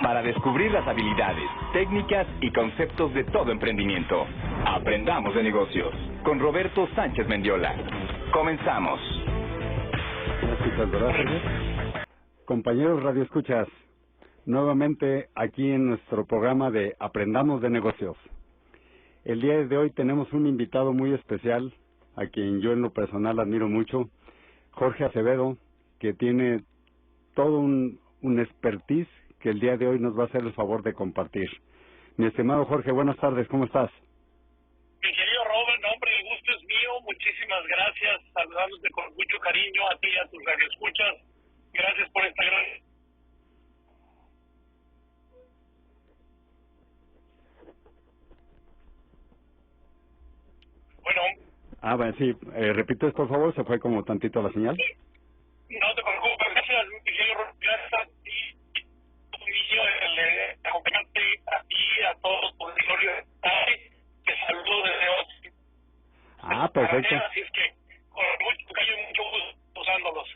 para descubrir las habilidades, técnicas y conceptos de todo emprendimiento. Aprendamos de negocios con Roberto Sánchez Mendiola. Comenzamos. Compañeros radioescuchas, nuevamente aquí en nuestro programa de Aprendamos de Negocios. El día de hoy tenemos un invitado muy especial, a quien yo en lo personal admiro mucho, Jorge Acevedo, que tiene todo un expertise que el día de hoy nos va a hacer el favor de compartir. Mi estimado Jorge, buenas tardes, ¿cómo estás? Mi querido Robert, hombre, el gusto es mío, muchísimas gracias, saludándote con mucho cariño a ti y a tus radioescuchas. Gracias por esta gran... Bueno. Bueno, sí, repites por favor, se fue como tantito la señal. No te preocupes, gracias, mi querido Robert, gracias a ti, el acompañante, a ti, a todos por el auditorio, te saludo desde hoy. Perfecto. Así es que, con mucho cariño y mucho gusto usándolos.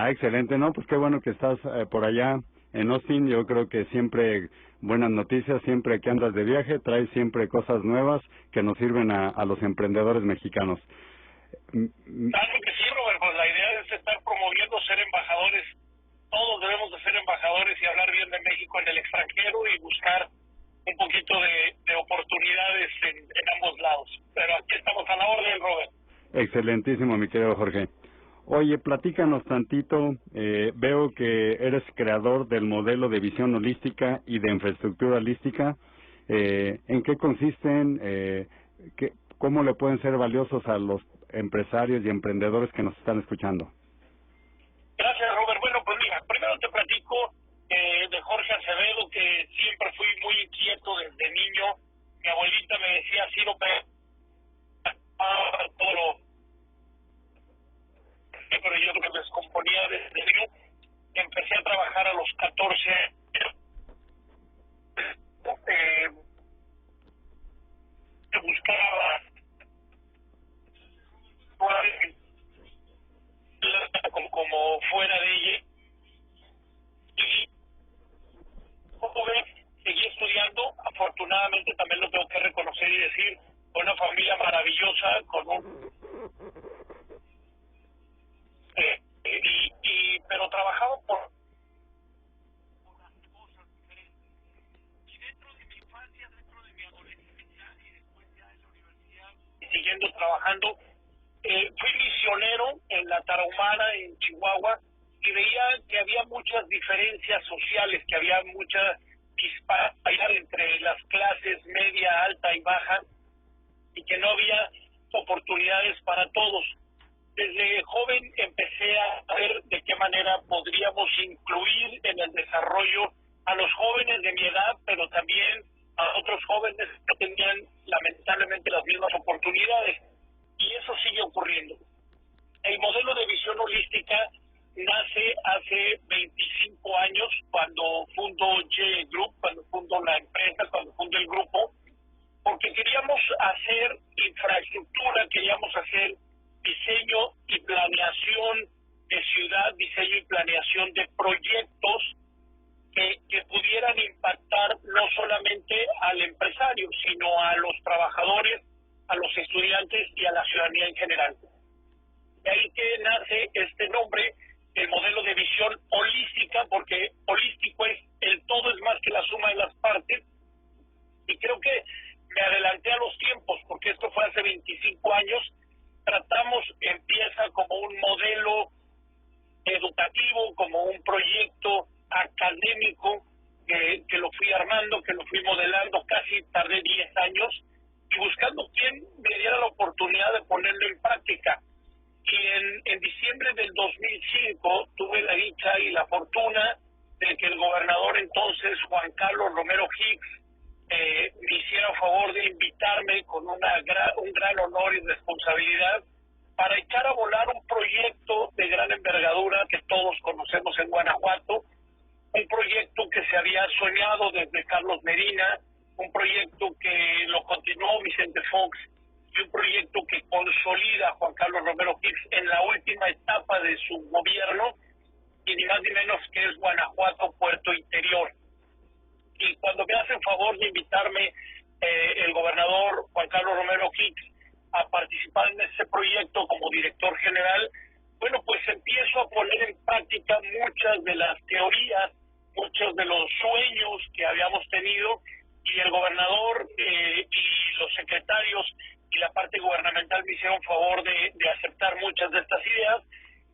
Excelente, ¿no? Pues qué bueno que estás por allá en Austin. Yo creo que siempre buenas noticias, siempre que andas de viaje, traes siempre cosas nuevas que nos sirven a los emprendedores mexicanos. Claro que sí, Robert, pues la idea es estar promoviendo ser embajadores. Todos debemos de ser embajadores y hablar bien de México en el extranjero y buscar un poquito de oportunidades en ambos lados. Pero aquí estamos a la orden, Robert. Excelentísimo, mi querido Jorge. Oye, platícanos tantito, veo que eres creador del modelo de visión holística y de infraestructura holística. ¿En qué consisten? ¿Cómo le pueden ser valiosos a los empresarios y emprendedores que nos están escuchando? Gracias, Robert. Bueno, pues mira, primero te platico de Jorge Acevedo, que siempre fui muy inquieto desde niño. Mi abuelita me decía, así lo todo lo... pero yo lo que me descomponía desde niño. Empecé a trabajar a los 14 buscaba como fuera de ella, y joven seguí estudiando. Afortunadamente también lo tengo que reconocer y decir, una familia maravillosa con un pero trabajaba por cosas diferentes, y dentro de mi infancia, dentro de mi adolescencia y después ya en la universidad y siguiendo trabajando, fui misionero en la Tarahumara, en Chihuahua, y veía que había muchas diferencias sociales, que había mucha disparidad entre las clases media, alta y baja, y que no había oportunidades para todos. Desde joven empecé a ver de qué manera podríamos incluir en el desarrollo a los jóvenes de mi edad, pero también a otros jóvenes que tenían lamentablemente las mismas oportunidades. Y eso sigue ocurriendo. El modelo de visión holística nace hace 25 años, cuando fundo J Group, cuando fundo la empresa, cuando fundo el grupo, porque queríamos hacer infraestructura, queríamos hacer diseño y planeación de ciudad, diseño y planeación de proyectos que pudieran impactar no solamente al empresario, sino a los trabajadores, a los estudiantes y a la ciudadanía en general. De ahí que nace este nombre, el modelo de visión holística, porque holístico es el todo es más que la suma de las partes, y creo que me adelanté a los tiempos, porque esto fue hace 25 años. Empieza como un modelo educativo, como un proyecto académico, que lo fui armando, que lo fui modelando, casi tardé 10 años, y buscando quién me diera la oportunidad de ponerlo en práctica. Y en diciembre del 2005 tuve la dicha y la fortuna de que el gobernador entonces, Juan Carlos Romero Hicks, me hiciera favor de invitarme con un gran honor y responsabilidad para echar a volar un proyecto de gran envergadura que todos conocemos en Guanajuato, un proyecto que se había soñado desde Carlos Medina, un proyecto que lo continuó Vicente Fox, y un proyecto que consolida a Juan Carlos Romero Hicks en la última etapa de su gobierno, y ni más ni menos que es Guanajuato Puerto Interior. cuando me hacen favor de invitarme el gobernador Juan Carlos Romero Hicks a participar en ese proyecto como director general, bueno, pues empiezo a poner en práctica muchas de las teorías, muchos de los sueños que habíamos tenido, y el gobernador y los secretarios y la parte gubernamental me hicieron favor de aceptar muchas de estas ideas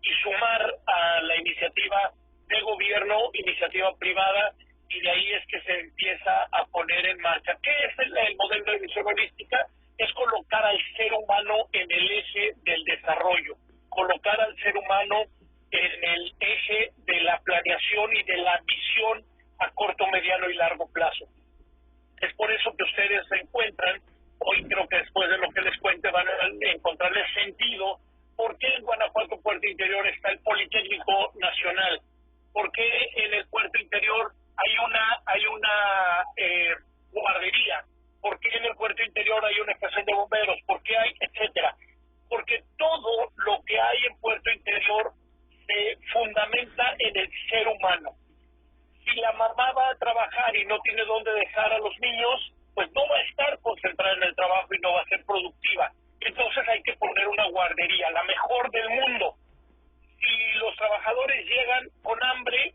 y sumar a la iniciativa de gobierno, iniciativa privada, y de ahí es que se empieza a poner en marcha. ¿Qué es el modelo de visión holística? Es colocar al ser humano en el eje del desarrollo, colocar al ser humano en el eje de la planeación y de la visión a corto, mediano y largo plazo. Es por eso que ustedes se encuentran, hoy creo que después de lo que les cuente van a encontrarles sentido, por qué en Guanajuato Puerto Interior está el Politécnico Nacional, por qué en el Puerto Interior hay una guardería, por qué en el Puerto Interior hay una estación de bomberos, por qué hay, etcétera. Porque todo lo que hay en Puerto Interior se fundamenta en el ser humano. Si la mamá va a trabajar y no tiene dónde dejar a los niños, pues no va a estar concentrada en el trabajo y no va a ser productiva. Entonces hay que poner una guardería, la mejor del mundo. Si los trabajadores llegan con hambre,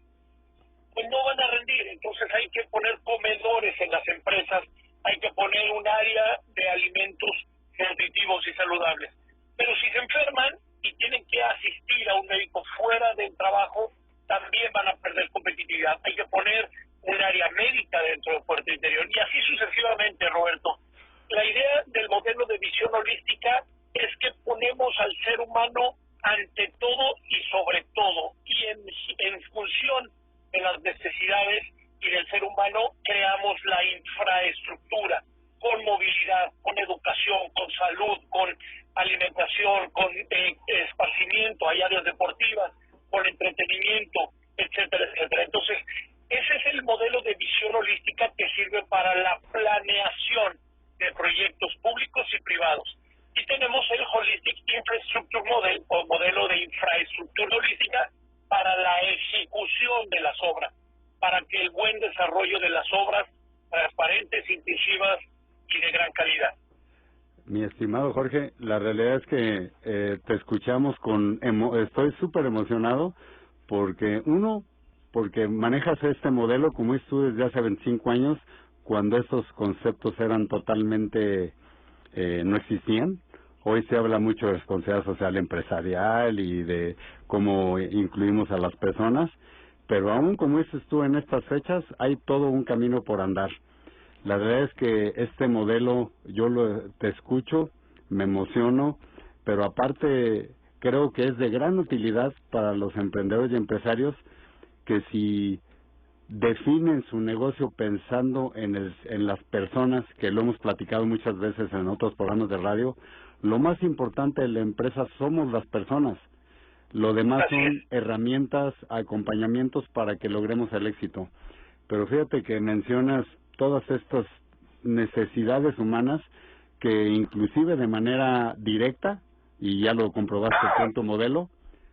pues no van a rendir. Entonces hay que poner comedores en las empresas, hay que poner un área de alimentos nutritivos y saludables. Pero si se enferman y tienen que asistir a un médico fuera del trabajo, también van a perder competitividad. Hay que poner un área médica dentro del Puerto Interior y así sucesivamente, Roberto. La idea del modelo de visión holística es que ponemos al ser humano ante todo y sobre todo, y en función de las necesidades y del ser humano creamos la infraestructura con movilidad, con educación, con salud, con alimentación, con esparcimiento, hay áreas deportivas, con entretenimiento, etcétera, etcétera. Entonces, ese es el modelo de visión holística que sirve para la planeación de proyectos públicos y privados. Y tenemos el Holistic Infrastructure Model, o modelo de infraestructura holística, para la ejecución de las obras, para que el buen desarrollo de las obras transparentes, inclusivas y de gran calidad. Mi estimado Jorge, la realidad es que te escuchamos estoy súper emocionado porque porque manejas este modelo como es tú desde hace 25 años, cuando estos conceptos eran totalmente, no existían. Hoy se habla mucho de responsabilidad social empresarial y de cómo incluimos a las personas, pero aún como dices tú en estas fechas, hay todo un camino por andar. La verdad es que este modelo, te escucho, me emociono, pero aparte creo que es de gran utilidad para los emprendedores y empresarios que si definen su negocio pensando en las personas, que lo hemos platicado muchas veces en otros programas de radio, lo más importante de la empresa somos las personas. Lo demás son herramientas, acompañamientos para que logremos el éxito. Pero fíjate que mencionas todas estas necesidades humanas que inclusive de manera directa, y ya lo comprobaste con tu modelo,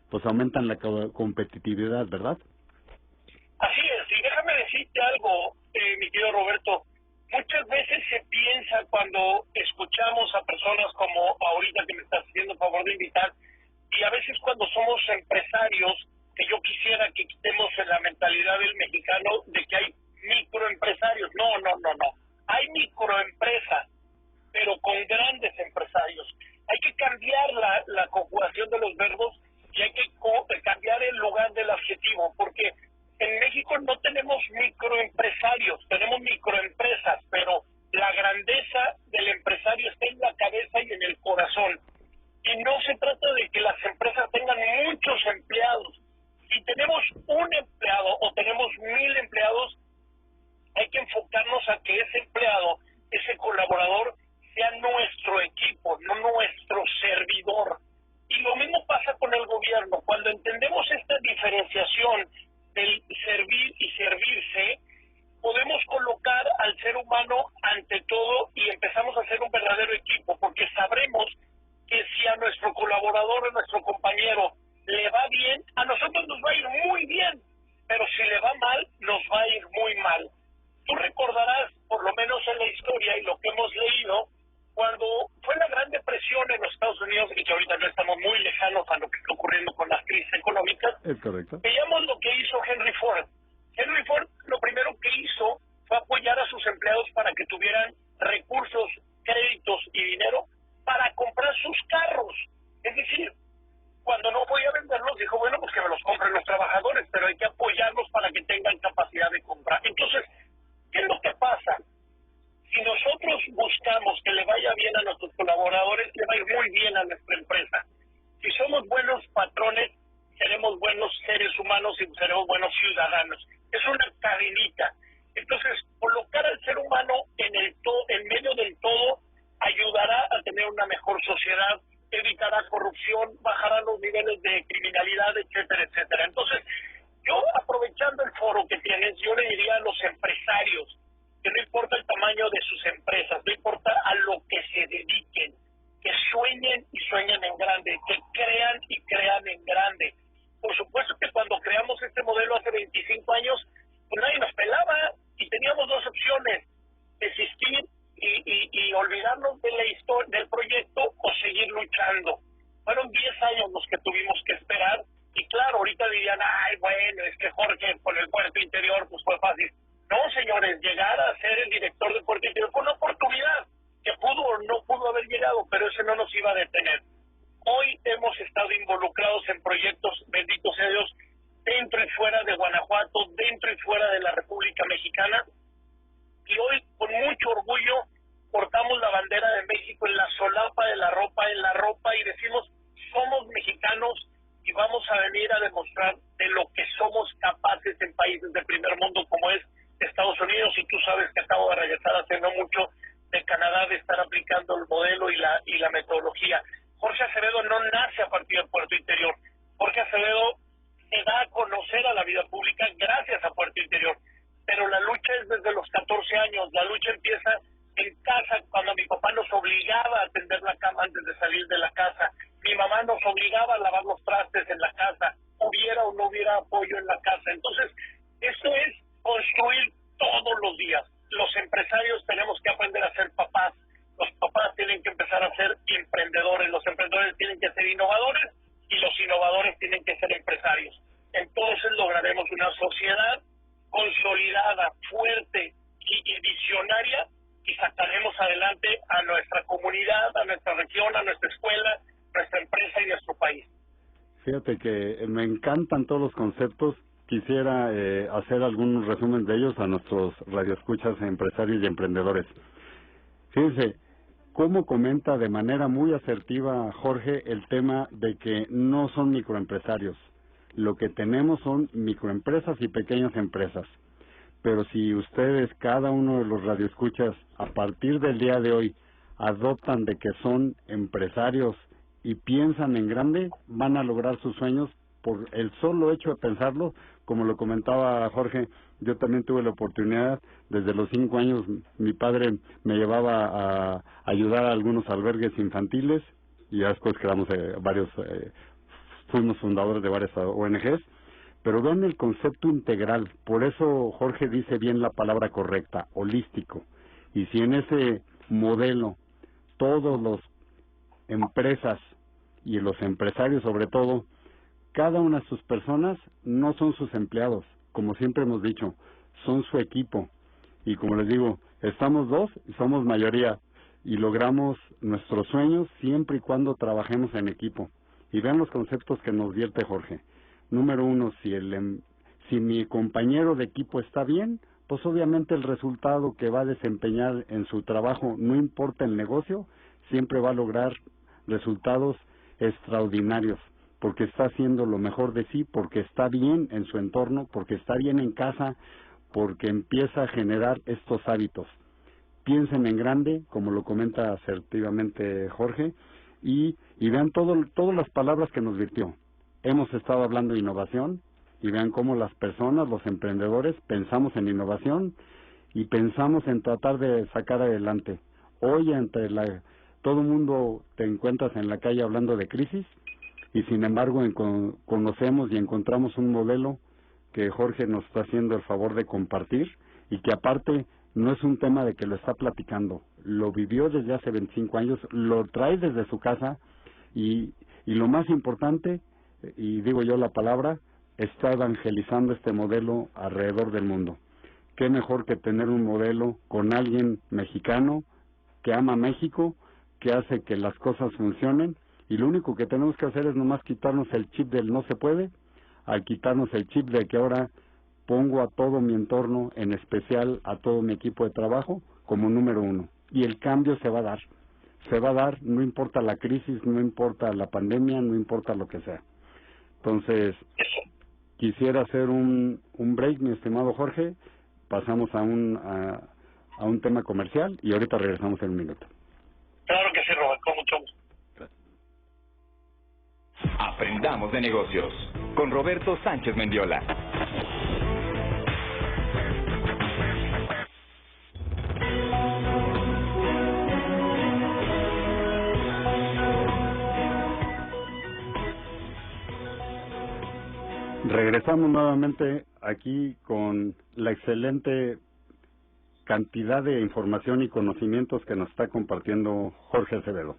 pues aumentan la competitividad, ¿verdad? Así es, y déjame decirte algo, mi querido Roberto. Muchas veces se piensa cuando escuchamos a personas como ahorita que me estás haciendo el favor de invitar, y a veces cuando somos empresarios, que yo quisiera que quitemos en la mentalidad del mexicano de que hay microempresarios. No. Hay microempresas, pero con grandes empresarios. Hay que cambiar la conjugación de los verbos y hay que cambiar el lugar del adjetivo, porque en México no tenemos microempresarios, tenemos microempresas, pero la grandeza del empresario está en la cabeza y en el corazón. Y no se trata de que las empresas tengan muchos empleados. Si tenemos un empleado o tenemos 1000 empleados, hay que enfocarnos a que ese empleado, ese colaborador, sea nuestro equipo, no nuestro servidor. Y lo mismo pasa con el gobierno. Cuando entendemos esta diferenciación del servir y servirse, podemos colocar al Correcto. Veíamos lo que hizo Henry Ford. Henry Ford lo primero que hizo fue apoyar a sus empleados para que tuvieran recursos, créditos y dinero para comprar sus carros. Es decir, cuando no podía venderlos, dijo, bueno, pues que me los compren los trabajadores, pero hay que apoyarlos para que tengan capacidad de comprar. Entonces, ¿qué es lo que pasa? Si nosotros buscamos que le vaya bien a nuestros colaboradores, le va a ir muy bien a nuestra empresa. Si somos buenos patrones, seremos buenos seres humanos y seremos buenos ciudadanos. Es una cadenita. Entonces, colocar al ser humano en medio del todo ayudará a tener una mejor sociedad, evitará corrupción, bajará los niveles de criminalidad, etcétera, etcétera. Entonces, yo, aprovechando el foro que tienes, yo le diría a los empresarios que no importa el tamaño de sus empresas, no importa a lo que se dediquen, que sueñen y sueñen en grande, que crean y crean en grande. Por supuesto que cuando creamos este modelo hace 25 años, pues nadie nos pelaba y teníamos dos opciones: desistir y olvidarnos de la historia, del proyecto, o seguir luchando. Fueron 10 años los que tuvimos que esperar, y claro, ahorita dirían, ay, bueno, es que Jorge con el puerto interior pues fue fácil. No, señores, llegar a ser el director del puerto interior fue una oportunidad que pudo o no pudo haber llegado, pero eso no nos iba a detener. Hoy hemos estado involucrados en proyectos, bendito sea Dios, dentro y fuera de Guanajuato, dentro y fuera de la República Mexicana, y hoy con mucho orgullo portamos la bandera de México en la solapa de la ropa, y decimos, somos mexicanos y vamos a venir a demostrar de lo que somos capaces en países del primer mundo como es Estados Unidos. Y tú sabes que acabo de regresar hace no mucho de Canadá, de estar aplicando el modelo y la metodología. Jorge Acevedo no nace a partir del puerto interior. Jorge Acevedo se da a conocer a la vida pública gracias a Puerto Interior, pero la lucha es desde los 14 años. La lucha empieza en casa, cuando mi papá nos obligaba a tender la cama antes de salir de la casa, mi mamá nos obligaba a lavar los trastes en la casa, hubiera o no hubiera apoyo en la casa. Entonces, esto es construir todos los días. Los empresarios tenemos que aprender a ser papás, los papás tienen que empezar a ser emprendedores, los emprendedores tienen que ser innovadores y los innovadores tienen que ser empresarios. Entonces lograremos una sociedad consolidada, fuerte y visionaria, y sacaremos adelante a nuestra comunidad, a nuestra región, a nuestra escuela, nuestra empresa y nuestro país. Fíjate que me encantan todos los conceptos. Quisiera hacer algún resumen de ellos a nuestros radioescuchas, empresarios y emprendedores. Fíjense cómo comenta de manera muy asertiva Jorge el tema de que no son microempresarios. Lo que tenemos son microempresas y pequeñas empresas. Pero si ustedes, cada uno de los radioescuchas, a partir del día de hoy, adoptan de que son empresarios y piensan en grande, van a lograr sus sueños por el solo hecho de pensarlo. Como lo comentaba Jorge, yo también tuve la oportunidad, desde los 5 años, mi padre me llevaba a ayudar a algunos albergues infantiles, y ya después creamos fuimos fundadores de varias ONGs, pero vean el concepto integral. Por eso Jorge dice bien la palabra correcta, holístico. Y si en ese modelo todos los empresas y los empresarios sobre todo, cada una de sus personas no son sus empleados, como siempre hemos dicho, son su equipo. Y como les digo, estamos dos y somos mayoría, y logramos nuestros sueños siempre y cuando trabajemos en equipo. Y vean los conceptos que nos vierte Jorge. Número 1, si mi compañero de equipo está bien, pues obviamente el resultado que va a desempeñar en su trabajo, no importa el negocio, siempre va a lograr resultados extraordinarios, porque está haciendo lo mejor de sí, porque está bien en su entorno, porque está bien en casa, porque empieza a generar estos hábitos. Piensen en grande, como lo comenta asertivamente Jorge, y vean todas las palabras que nos virtió. Hemos estado hablando de innovación, y vean cómo las personas, los emprendedores, pensamos en innovación y pensamos en tratar de sacar adelante. Hoy, todo el mundo te encuentras en la calle hablando de crisis, y sin embargo conocemos y encontramos un modelo que Jorge nos está haciendo el favor de compartir, y que aparte no es un tema de que lo está platicando, lo vivió desde hace 25 años, lo trae desde su casa, y lo más importante, y digo yo la palabra, está evangelizando este modelo alrededor del mundo. Qué mejor que tener un modelo con alguien mexicano que ama México, que hace que las cosas funcionen, y lo único que tenemos que hacer es nomás quitarnos el chip del no se puede, al quitarnos el chip de que ahora pongo a todo mi entorno, en especial a todo mi equipo de trabajo, como número uno. Y el cambio se va a dar. Se va a dar, no importa la crisis, no importa la pandemia, no importa lo que sea. Entonces, quisiera hacer un break, mi estimado Jorge. Pasamos a un tema comercial y ahorita regresamos en un minuto. Claro que sí, Robert, con mucho gusto. Aprendamos de negocios con Roberto Sánchez Mendiola. Regresamos nuevamente aquí con la excelente cantidad de información y conocimientos que nos está compartiendo Jorge Acevedo.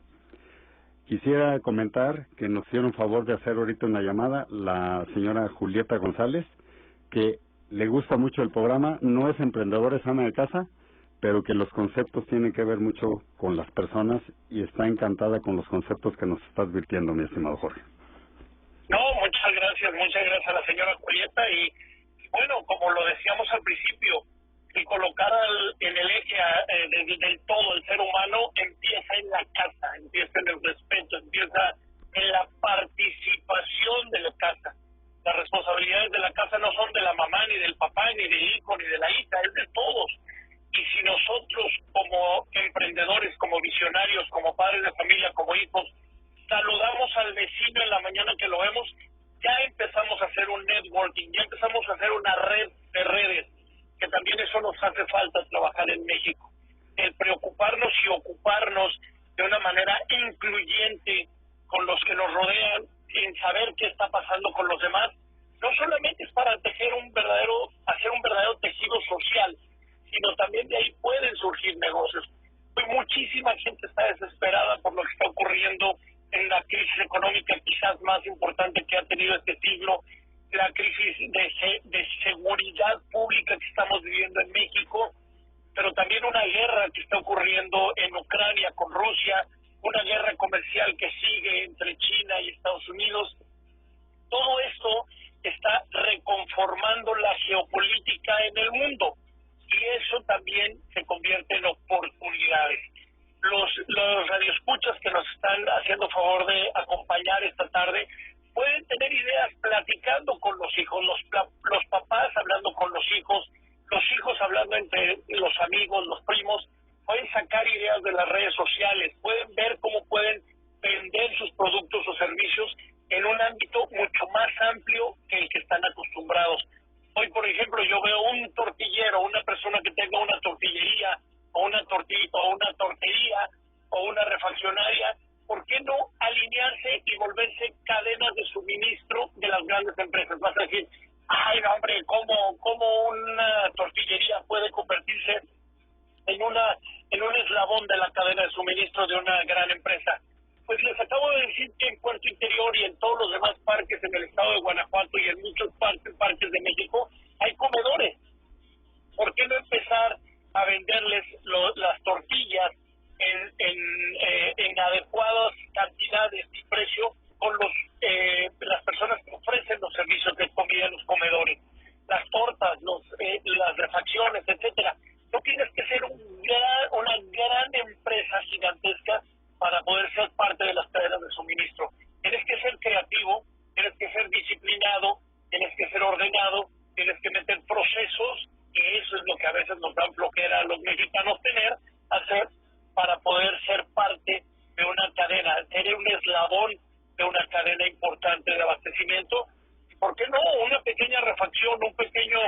Quisiera comentar que nos hicieron favor de hacer ahorita una llamada la señora Julieta González, que le gusta mucho el programa, no es emprendedora, es ama de casa, pero que los conceptos tienen que ver mucho con las personas y está encantada con los conceptos que nos está advirtiendo, mi estimado Jorge. No, muchas gracias a la señora Julieta y bueno, como lo decíamos al principio, el colocar en el eje del todo el ser humano empieza en la casa, empieza en el respeto, empieza en la participación de la casa. Las responsabilidades de la casa no son de la mamá, ni del papá, ni del hijo, ni de la hija, es de todos. Y si nosotros como emprendedores, como visionarios, como padres de familia, como hijos, saludamos al vecino en la mañana que lo vemos, ya empezamos a hacer un networking, ya empezamos a hacer una red de redes, que también eso nos hace falta trabajar en México. El preocuparnos y ocuparnos de una manera incluyente con los que nos rodean, en saber qué está pasando con los demás, no solamente es para hacer un verdadero tejido social, sino también de ahí pueden surgir negocios. Hoy muchísima gente está desesperada por lo que está ocurriendo en la crisis económica quizás más importante que ha tenido este siglo, la crisis de seguridad pública que estamos viviendo en México, pero también una guerra que está ocurriendo en Ucrania con Rusia, una guerra comercial que sigue entre China y Estados Unidos. Todo esto está reconformando la geopolítica en el mundo y eso también se convierte en oportunidades. Los radioescuchas que nos están haciendo favor de acompañar esta tarde pueden tener ideas platicando con los hijos, los papás hablando con los hijos hablando entre los amigos, los primos, pueden sacar ideas de las redes sociales, pueden ver cómo pueden vender sus productos o servicios en un ámbito mucho más amplio que el que están acostumbrados. Hoy, por ejemplo, yo veo un tortillero, una persona que tenga una tortillería o una tortería o una refaccionaria, ¿por qué no alinearse y volverse cadenas de suministro de las grandes empresas? Vas a decir, ay, no, hombre, ¿cómo una tortillería puede convertirse en un eslabón de la cadena de suministro de una gran empresa? Pues les acabo de decir que en Puerto Interior y en todos los demás parques en el estado de Guanajuato y en muchos parques de México hay comedores. ¿Por qué no empezar a venderles las tortillas en adecuadas cantidades y precio con las personas que ofrecen los servicios de comida en los comedores? Las tortas, las refacciones, etcétera. No tienes que ser una gran empresa gigantesca para poder ser parte de las cadenas de suministro. Tienes que ser creativo, tienes que ser disciplinado, tienes que ser ordenado, tienes que meter procesos, y eso es lo que a veces nos dan flojera a los mexicanos hacer para poder ser parte de una cadena, ser un eslabón de una cadena importante de abastecimiento. ¿Por qué no? Una pequeña refacción, un pequeño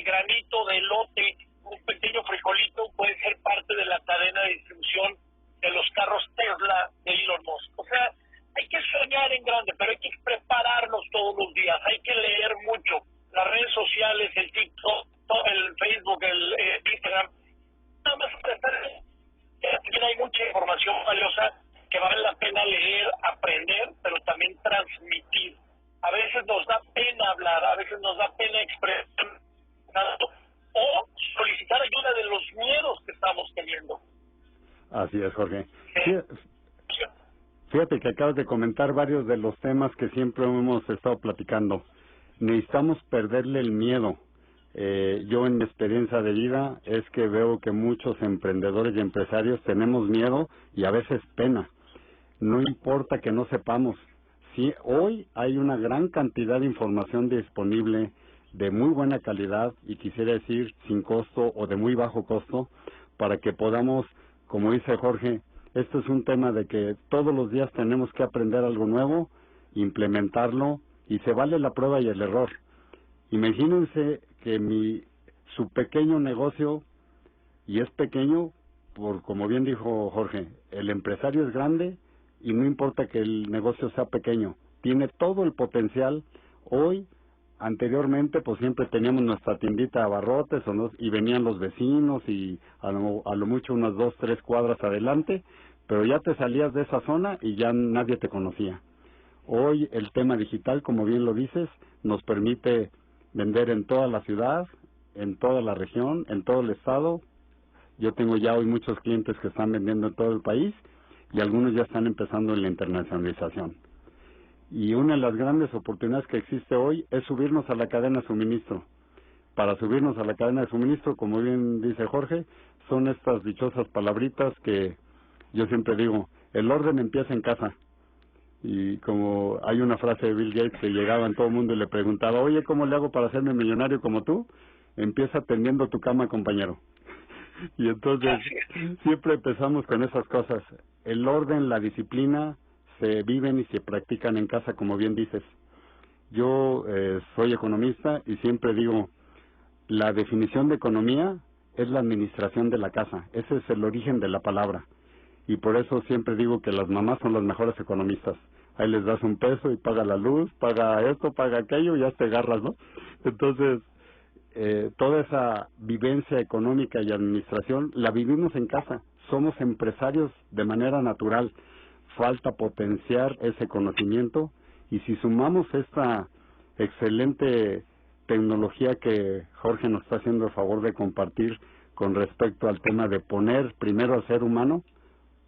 granito de elote, un pequeño frijolito puede ser parte de la cadena de distribución de los carros Tesla de Elon Musk. O sea, hay que soñar en grande, pero hay que prepararnos todos los días, hay que leer mucho. Las redes sociales, el TikTok, el Facebook, el Instagram, nada más para estar también hay mucha información valiosa que vale la pena leer, aprender, pero también transmitir. a veces nos da pena hablar, a veces nos da pena expresar o solicitar ayuda de los miedos que estamos teniendo. Así es, Jorge. Sí. Fíjate que acabas de comentar varios de los temas que siempre hemos estado platicando. Necesitamos perderle el miedo. Yo en mi experiencia de vida es que veo que muchos emprendedores y empresarios tenemos miedo y a veces pena. No importa que no sepamos. Sí, hoy hay una gran cantidad de información disponible de muy buena calidad y quisiera decir sin costo o de muy bajo costo para que podamos, como dice Jorge, esto es un tema de que todos los días tenemos que aprender algo nuevo, implementarlo y se vale la prueba y el error. Imagínense que su pequeño negocio, y es pequeño, como bien dijo Jorge, el empresario es grande y no importa que el negocio sea pequeño, tiene todo el potencial. Hoy, anteriormente, pues siempre teníamos nuestra tiendita de abarrotes y venían los vecinos y a lo mucho unas 2, 3 cuadras adelante, pero ya te salías de esa zona y ya nadie te conocía. Hoy el tema digital, como bien lo dices, nos permite vender en toda la ciudad, en toda la región, en todo el estado. Yo tengo ya hoy muchos clientes que están vendiendo en todo el país y algunos ya están empezando en la internacionalización. Y una de las grandes oportunidades que existe hoy es subirnos a la cadena de suministro. Para subirnos a la cadena de suministro, como bien dice Jorge, son estas dichosas palabritas que yo siempre digo, el orden empieza en casa. Y como hay una frase de Bill Gates que llegaba en todo el mundo y le preguntaba, oye, ¿cómo le hago para hacerme millonario como tú? Empieza tendiendo tu cama, compañero. Y entonces siempre empezamos con esas cosas. El orden, la disciplina se viven y se practican en casa, como bien dices. Yo soy economista y siempre digo, la definición de economía es la administración de la casa. Ese es el origen de la palabra. Y por eso siempre digo que las mamás son las mejores economistas. Ahí les das un peso y paga la luz, paga esto, paga aquello y ya te agarras, ¿no? Entonces, toda esa vivencia económica y administración la vivimos en casa. Somos empresarios de manera natural. Falta potenciar ese conocimiento y si sumamos esta excelente tecnología que Jorge nos está haciendo el favor de compartir con respecto al tema de poner primero al ser humano,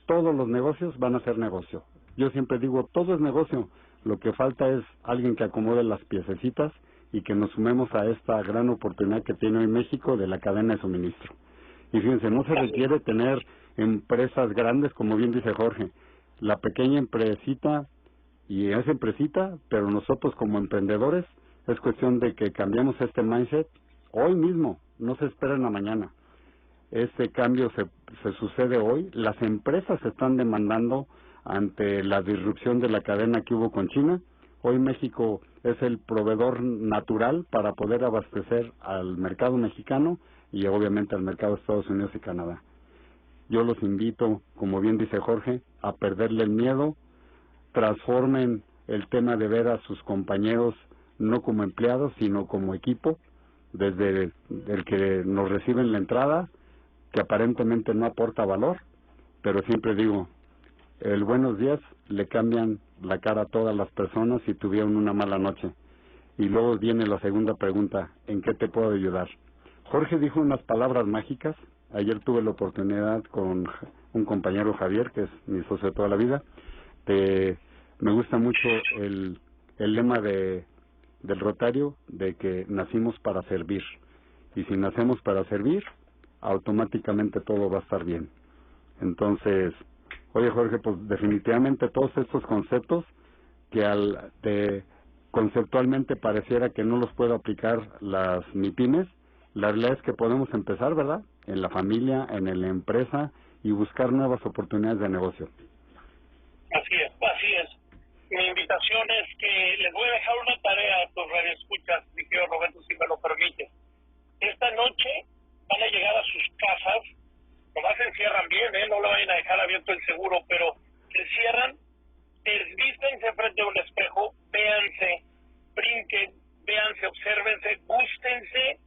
todos los negocios van a ser negocio. Yo siempre digo, todo es negocio. Lo que falta es alguien que acomode las piececitas y que nos sumemos a esta gran oportunidad que tiene hoy México de la cadena de suministro. Y fíjense, no se requiere tener empresas grandes, como bien dice Jorge. La pequeña empresita, y es empresita, pero nosotros como emprendedores, es cuestión de que cambiemos este mindset hoy mismo, no se espera en la mañana. Este cambio se sucede hoy. Las empresas están demandando ante la disrupción de la cadena que hubo con China. Hoy México es el proveedor natural para poder abastecer al mercado mexicano y obviamente al mercado de Estados Unidos y Canadá. Yo los invito, como bien dice Jorge, a perderle el miedo, transformen el tema de ver a sus compañeros no como empleados, sino como equipo, desde el que nos recibe en la entrada, que aparentemente no aporta valor, pero siempre digo, el buenos días le cambian la cara a todas las personas si tuvieron una mala noche. Y luego viene la segunda pregunta, ¿en qué te puedo ayudar? Jorge dijo unas palabras mágicas. Ayer tuve la oportunidad con un compañero, Javier, que es mi socio de toda la vida. Me gusta mucho el lema del Rotario, de que nacimos para servir. Y si nacemos para servir, automáticamente todo va a estar bien. Entonces, oye Jorge, pues definitivamente todos estos conceptos que conceptualmente pareciera que no los puedo aplicar las MIPYMES, la realidad es que podemos empezar, ¿verdad?, en la familia, en la empresa y buscar nuevas oportunidades de negocio. Así es, así es. Mi invitación es que les voy a dejar una tarea a tus radioescuchas, mi querido Roberto, si me lo permite. Esta noche van a llegar a sus casas, nomás se encierran bien, no lo vayan a dejar abierto el seguro, pero se encierran, desvístense frente a un espejo, véanse, brinquen, véanse, obsérvense, gústense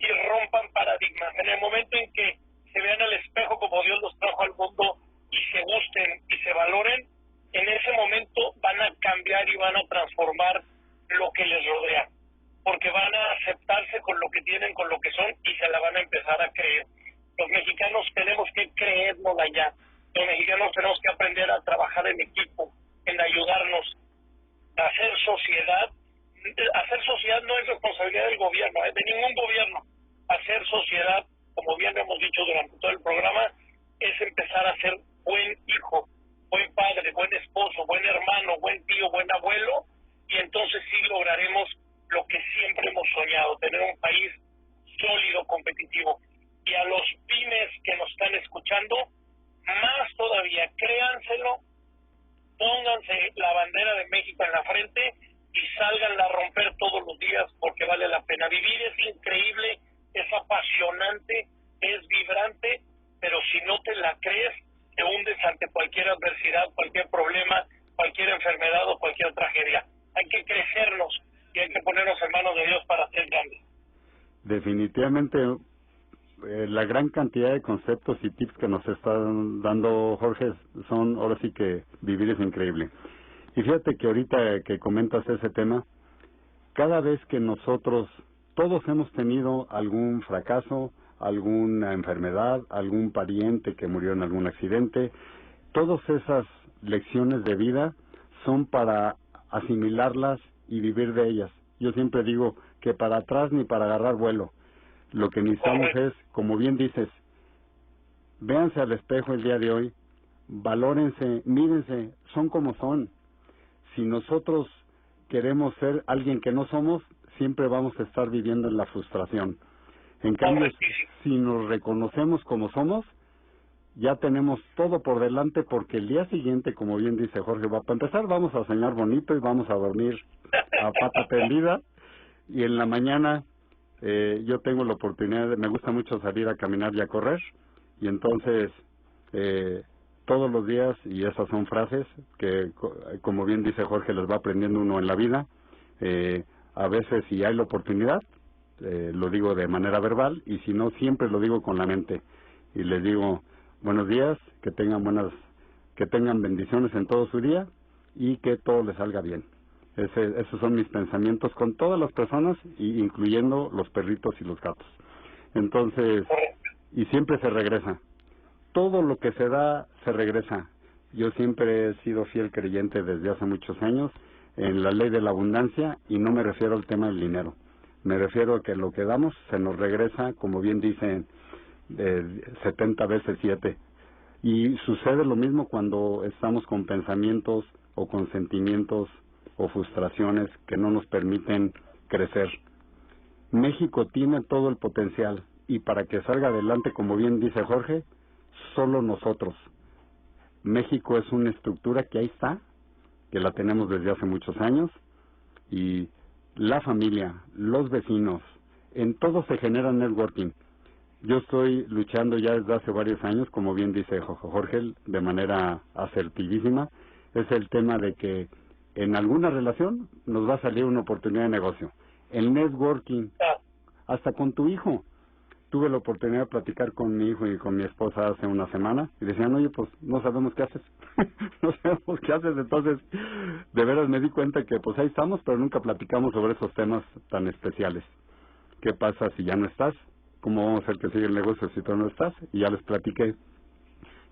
y rompan paradigmas. En el momento en que se vean al espejo como Dios los trajo al mundo y se gusten y se valoren, en ese momento van a cambiar y van a transformar a empezar a creer. Los mexicanos tenemos que creérnosla ya. Los mexicanos tenemos que aprender a trabajar en equipo, en ayudarnos a hacer sociedad. Hacer sociedad no es responsabilidad del gobierno, de ningún gobierno. Hacer sociedad, como bien hemos dicho durante todo el programa, es empezar a ser buen hijo, buen padre, buen esposo, buen hermano, buen tío, buen abuelo, y entonces sí lograremos lo que siempre hemos soñado, tener un país sólido, competitivo. Y a los pymes que nos están escuchando, más todavía, créanselo, pónganse la bandera de México en la frente y sálganla a romper todos los días, porque vale la pena. Vivir es increíble, es apasionante, es vibrante, pero si no te la crees, te hundes ante cualquier adversidad, cualquier problema, cualquier enfermedad o cualquier tragedia. Hay que crecernos y hay que ponernos en manos de Dios para hacer grandes. Definitivamente, la gran cantidad de conceptos y tips que nos está dando Jorge son, ahora sí que vivir es increíble. Y fíjate que ahorita que comentas ese tema, cada vez que nosotros, todos hemos tenido algún fracaso, alguna enfermedad, algún pariente que murió en algún accidente, todas esas lecciones de vida son para asimilarlas y vivir de ellas. Yo siempre digo que para atrás ni para agarrar vuelo. Lo que necesitamos es, como bien dices, véanse al espejo el día de hoy, valórense, mírense, son como son. Si nosotros queremos ser alguien que no somos, siempre vamos a estar viviendo en la frustración. En cambio, si nos reconocemos como somos, ya tenemos todo por delante, porque el día siguiente, como bien dice Jorge, para empezar vamos a soñar bonito y vamos a dormir a pata tendida, y en la mañana yo tengo la oportunidad, me gusta mucho salir a caminar y a correr, y entonces todos los días, y esas son frases que, como bien dice Jorge, les va aprendiendo uno en la vida. A veces, si hay la oportunidad, lo digo de manera verbal, y si no, siempre lo digo con la mente, y les digo buenos días, que tengan bendiciones en todo su día y que todo les salga bien. Esos son mis pensamientos con todas las personas, incluyendo los perritos y los gatos. Entonces, y siempre se regresa. Todo lo que se da, se regresa. Yo siempre he sido fiel creyente desde hace muchos años en la ley de la abundancia, y no me refiero al tema del dinero. Me refiero a que lo que damos se nos regresa, como bien dicen, 70 veces 7. Y sucede lo mismo cuando estamos con pensamientos o con sentimientos o frustraciones que no nos permiten crecer. México tiene todo el potencial, y para que salga adelante, como bien dice Jorge, solo nosotros. México es una estructura que ahí está, que la tenemos desde hace muchos años, y la familia, los vecinos, en todo se genera networking. Yo estoy luchando ya desde hace varios años, como bien dice Jorge, de manera asertivísima, es el tema de que en alguna relación nos va a salir una oportunidad de negocio. El networking, hasta con tu hijo. Tuve la oportunidad de platicar con mi hijo y con mi esposa hace una semana, y decían, oye, pues no sabemos qué haces. No sabemos qué haces. Entonces, de veras me di cuenta que pues ahí estamos, pero nunca platicamos sobre esos temas tan especiales. ¿Qué pasa si ya no estás? ¿Cómo vamos a hacer que siga el negocio si tú no estás? Y ya les platiqué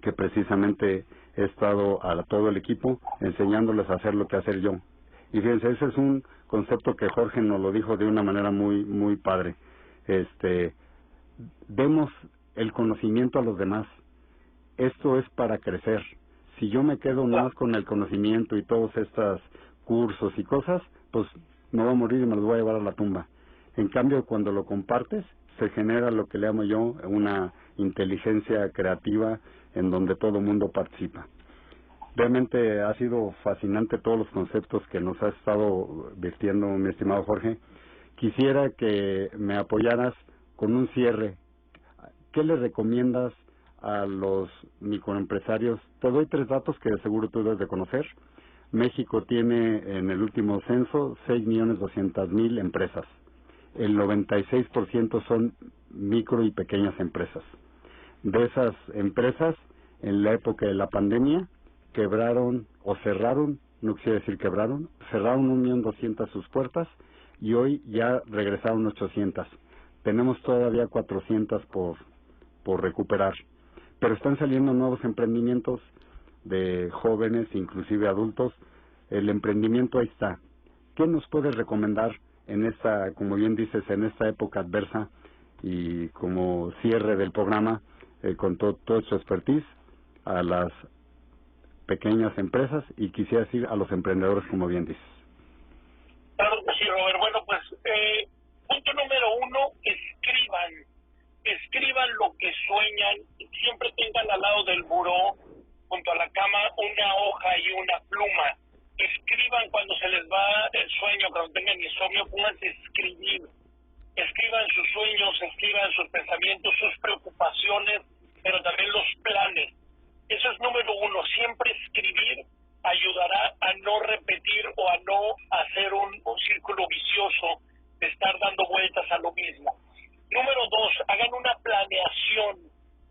que precisamente he estado a todo el equipo enseñándoles a hacer lo que hacer yo. Y fíjense, ese es un concepto que Jorge nos lo dijo de una manera muy padre. Demos el conocimiento a los demás. Esto es para crecer. Si yo me quedo nada más con el conocimiento y todos estos cursos y cosas, pues me voy a morir y me los voy a llevar a la tumba. En cambio, cuando lo compartes, se genera lo que le llamo yo una inteligencia creativa en donde todo el mundo participa. Realmente ha sido fascinante todos los conceptos que nos ha estado vertiendo mi estimado Jorge. Quisiera que me apoyaras con un cierre. ¿Qué le recomiendas a los microempresarios? Te doy 3 datos que de seguro tú debes de conocer. México tiene en el último censo 6.200.000 empresas. El 96% son micro y pequeñas empresas. De esas empresas, en la época de la pandemia, quebraron o cerraron, no quiere decir quebraron, cerraron 1.200.000 sus puertas, y hoy ya regresaron 800. tenemos todavía 400 por recuperar, pero están saliendo nuevos emprendimientos de jóvenes, inclusive adultos. El emprendimiento ahí está. ¿Qué nos puedes recomendar en esta, como bien dices, en esta época adversa y como cierre del programa, con todo su expertise a las pequeñas empresas y quisiera decir a los emprendedores, como bien dices? Claro que sí, Robert. Bueno, pues punto número 1, escriban lo que sueñan, siempre tengan al lado del buró, junto a la cama, una hoja y una pluma. Escriban cuando se les va el sueño, cuando tengan insomnio, pónganse a escribir. Escriban sus sueños, escriban sus pensamientos, sus preocupaciones, pero también los planes. Eso es número 1, siempre escribir ayudará a no repetir o a no hacer un círculo vicioso de estar dando vueltas a lo mismo. Número 2, hagan una planeación,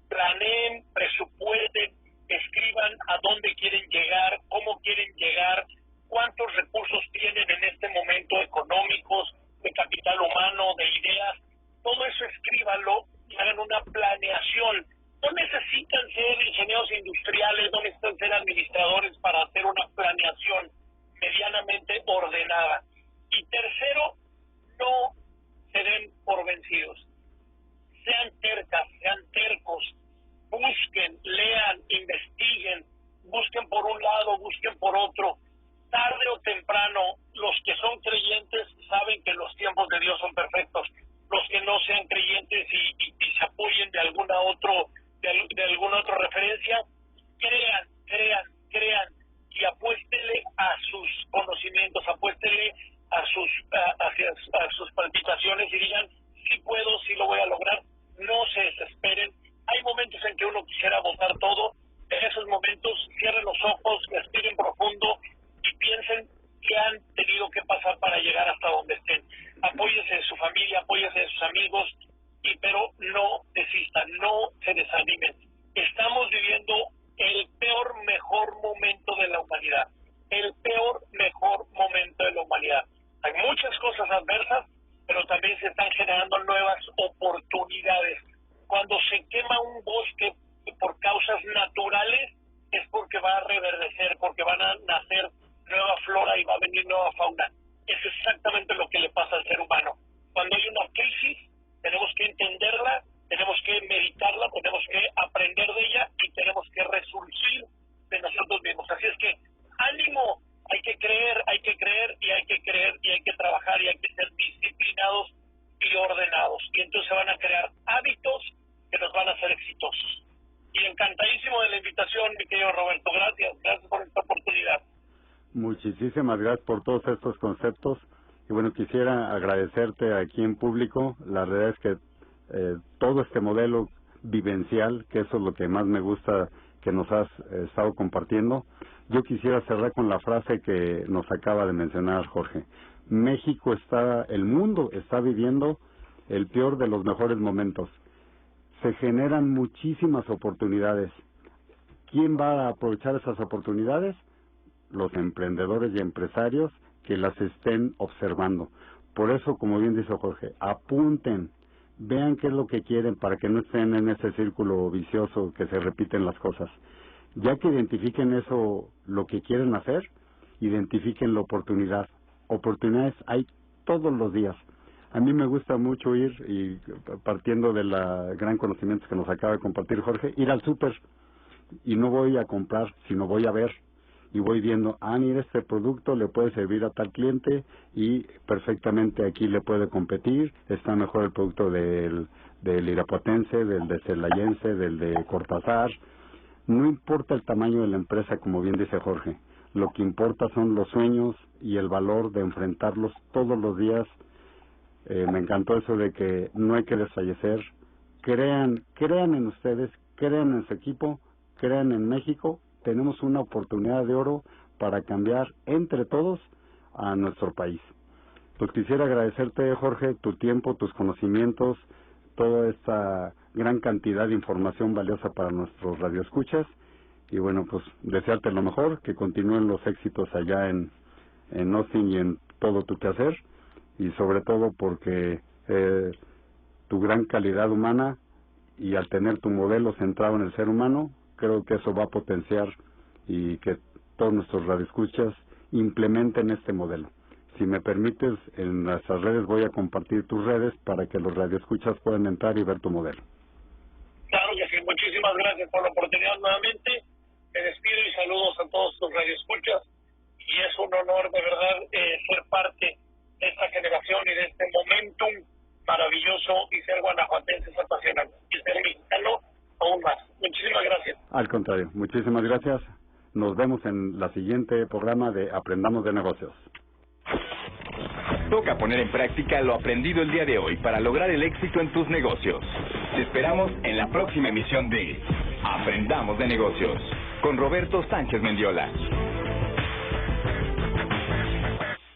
planeen, presupuesten, escriban a dónde quieren llegar, cómo quieren llegar, cuántos recursos tienen en este momento económicos, de capital humano, de ideas. Todo eso escríbanlo y hagan una planeación. No necesitan ser ingenieros industriales, no necesitan ser administradores para hacer una planeación medianamente ordenada. Y tercero, no se den por vencidos. Sean tercas, sean tercos, busquen, lean, investiguen, busquen por un lado, busquen por otro. Tarde o temprano, los que son creyentes saben que los tiempos de Dios son perfectos. Los que no sean creyentes y se apoyen de alguna otra referencia, crean y apuéstele a sus conocimientos, apuéstele a sus palpitaciones y digan, sí puedo, sí lo voy a lograr. No se desesperen. Hay momentos en que uno quisiera botar todo. En esos momentos cierren los ojos, respiren profundo y piensen qué han tenido que pasar para llegar hasta donde estén. Apóyense de su familia, apóyense de sus amigos, pero no desistan, no se desanimen. Estamos viviendo el peor, mejor momento de la humanidad. El peor, mejor momento de la humanidad. Hay muchas cosas adversas, pero también se están generando nuevas oportunidades. Cuando se quema un bosque por causas naturales, es porque va a reverdecer, porque van a nacer nueva flora y va a venir nueva fauna. Es exactamente lo que le pasa al ser humano. Cuando hay una crisis, tenemos que entenderla, tenemos que meditarla, tenemos que aprender de ella y tenemos que resurgir de nosotros mismos. Así es que, ánimo, hay que creer y hay que trabajar y hay que ser disciplinados y ordenados. Y entonces se van a crear hábitos que nos van a hacer exitosos. Y encantadísimo de la invitación, mi querido Roberto. Gracias por esta oportunidad. Muchísimas gracias por todos estos conceptos. Y bueno, quisiera agradecerte aquí en público. La verdad es que todo este modelo vivencial, que eso es lo que más me gusta que nos has estado compartiendo. Yo quisiera cerrar con la frase que nos acaba de mencionar Jorge. El mundo está viviendo el peor de los mejores momentos. Se generan muchísimas oportunidades. ¿Quién va a aprovechar esas oportunidades? Los emprendedores y empresarios que las estén observando. Por eso, como bien dice Jorge, apunten, vean qué es lo que quieren para que no estén en ese círculo vicioso que se repiten las cosas. Ya que identifiquen eso, lo que quieren hacer, identifiquen la oportunidad. Oportunidades hay todos los días. A mí me gusta mucho ir, y partiendo de la gran conocimiento que nos acaba de compartir Jorge, ir al súper y no voy a comprar, sino voy a ver y voy viendo, mira, este producto le puede servir a tal cliente y perfectamente aquí le puede competir, está mejor el producto del irapuatense, del de celayense, del de Cortázar. No importa el tamaño de la empresa, como bien dice Jorge, lo que importa son los sueños y el valor de enfrentarlos todos los días. Me encantó eso de que no hay que desfallecer. Crean en ustedes, crean en su equipo, crean en México. Tenemos una oportunidad de oro para cambiar entre todos a nuestro país. Pues quisiera agradecerte, Jorge, tu tiempo, tus conocimientos, toda esta gran cantidad de información valiosa para nuestros radioescuchas. Y bueno, pues desearte lo mejor, que continúen los éxitos allá en Austin y en todo tu quehacer. Y sobre todo porque tu gran calidad humana, y al tener tu modelo centrado en el ser humano, creo que eso va a potenciar y que todos nuestros radioescuchas implementen este modelo. Si me permites, en nuestras redes voy a compartir tus redes para que los radioescuchas puedan entrar y ver tu modelo. Claro que sí, muchísimas gracias por la oportunidad nuevamente. Me despido y saludos a todos tus radioescuchas. Y es un honor, de verdad, ser parte de esta generación y de este momentum maravilloso, y ser guanajuatense es apasionante, y ser mexicano aún más. Muchísimas gracias. Al contrario, muchísimas gracias. Nos vemos en la siguiente programa de Aprendamos de Negocios. Toca poner en práctica lo aprendido el día de hoy para lograr el éxito en tus negocios. Te esperamos en la próxima emisión de Aprendamos de Negocios con Roberto Sánchez Mendiola.